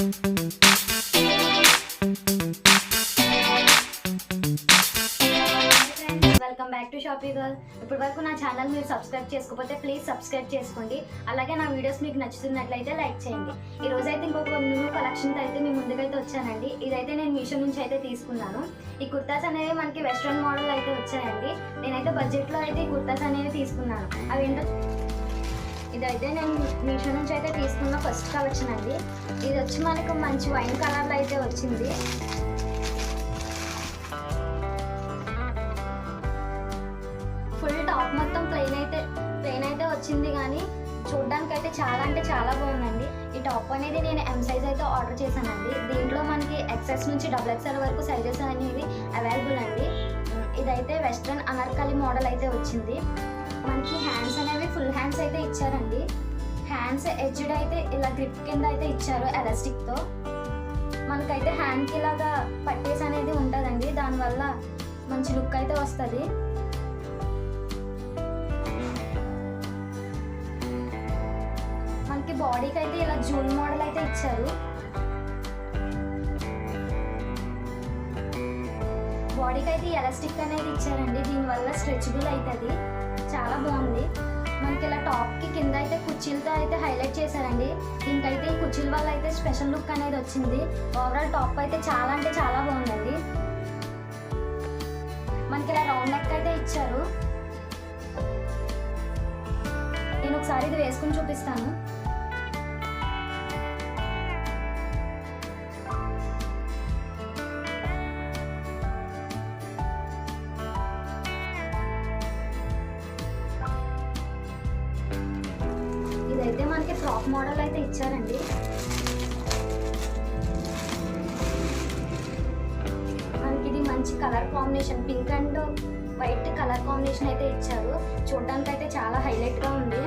Welcome back to shoppy girl. ఇప్పటి వరకు నా ఛానల్ మీరు సబ్స్క్రైబ్ చేసుకోకపోతే ప్లీజ్ సబ్స్క్రైబ్ చేసుకోండి. అలాగే నా వీడియోస్ మీకు నచ్చుతున్నట్లయితే లైక్ చేయండి. ఈ రోజు అయితే ఇంకొక న్యూ కలెక్షన్ అయితే మీ ముందుకైతే వచ్చానండి. ఇదైతే నేను మీషో నుంచి అయితే తీసుకున్నాను. ఈ కుర్తాస్ అనేవి మనకి వెస్ట్రన్ మోడల్ అయితే వచ్చాయండి. నేనైతే బడ్జెట్లో అయితే ఈ కుర్తాస్ అనేవి తీసుకున్నాను. అవి ఏంటో ఇదైతే నేను మీషో నుంచి అయితే తీసుకున్న ఫస్ట్ కలెక్షన్ అండి. ఇది వచ్చి మనకు మంచి వైన్ కలర్లో అయితే వచ్చింది. ఫుల్ టాప్ మొత్తం ప్లెయిన్ అయితే వచ్చింది, కానీ చూడడానికి అయితే చాలా అంటే చాలా బాగుందండి. ఈ టాప్ అనేది నేను ఎం సైజ్ అయితే ఆర్డర్ చేశానండి. దీంట్లో మనకి ఎక్స్ఎస్ నుంచి XXL వరకు సైజెస్ అనేవి అవైలబుల్ అండి. ఇదైతే వెస్ట్రన్ అనార్కలి మోడల్ అయితే వచ్చింది. మనకి హ్యాండ్స్ అనేవి ఫుల్ హ్యాండ్స్ అయితే ఇచ్చారండి. హ్యాండ్స్ ఎడ్జ్డ్ అయితే ఇలా గ్రిప్ కింద అయితే ఇచ్చారు ఎలాస్టిక్తో. మనకైతే హ్యాండ్కి ఇలాగా పట్టేసి అనేది ఉంటుందండి, దానివల్ల మంచి లుక్ అయితే వస్తుంది. మనకి బాడీకి అయితే ఇలా జూన్ మోడల్ అయితే ఇచ్చారు. బాడీకి అయితే ఎలాస్టిక్ అనేది ఇచ్చారండి, దీనివల్ల స్ట్రెచబుల్ అవుతుంది. చాలా బాగుంది. మనకి ఇలా టాప్కి కింద అయితే కుర్చీలతో అయితే హైలైట్ చేశారండి. దీనికైతే ఈ కుర్చీల వల్ల అయితే స్పెషల్ లుక్ అనేది వచ్చింది. ఓవరాల్ టాప్ అయితే చాలా అంటే చాలా బాగుందండి. మనకి ఇలా రౌండ్ నెక్ అయితే ఇచ్చారు. నేను ఒకసారి ఇది వేసుకుని చూపిస్తాను. ఇదైతే మనకి ఫ్రాక్ మోడల్ అయితే ఇచ్చారండి. మనకి ఇది మంచి colour combination, pink and white colour combination అయితే ఇచ్చారు. చూడడానికి అయితే చాలా హైలైట్ గా ఉంది.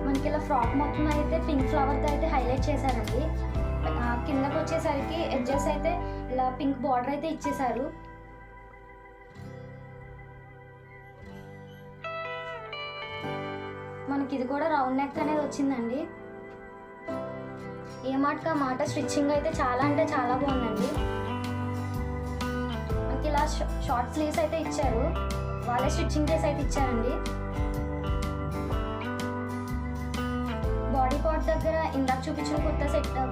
మనకి ఇలా ఫ్రాక్ మొత్తం అయితే పింక్ ఫ్లవర్తో అయితే హైలైట్ చేశారండి. కిందకు వచ్చేసరికి ఎడ్జెస్ అయితే ఇలా పింక్ బార్డర్ అయితే ఇచ్చేసారు. మనకి ఇది కూడా రౌండ్ నెక్ అనేది వచ్చిందండి. ఏ మాటకా మాట స్టిచ్చింగ్ అయితే చాలా అంటే చాలా బాగుందండి. మనకి ఇలా షార్ట్ స్లీవ్స్ అయితే ఇచ్చారు, వాళ్ళే స్టిచ్చింగ్ చేసి అయితే ఇచ్చారండి. బాడీ పార్ట్ దగ్గర ఇందాక చూపించిన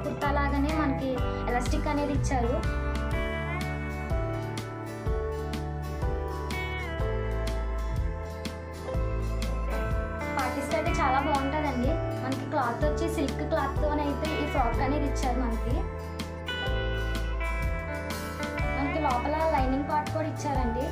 కుర్తా లాగానే మనకి ఎలాస్టిక్ అనేది ఇచ్చారు. పార్టీస్కి అయితే చాలా బాగుంటుందండి. మనకి క్లాత్ వచ్చి సిల్క్ క్లాత్తోనైతే ఈ ఫ్రాక్ అనేది ఇచ్చారు. మనకి లోపల లైనింగ్ పార్ట్ కూడా ఇచ్చారండి.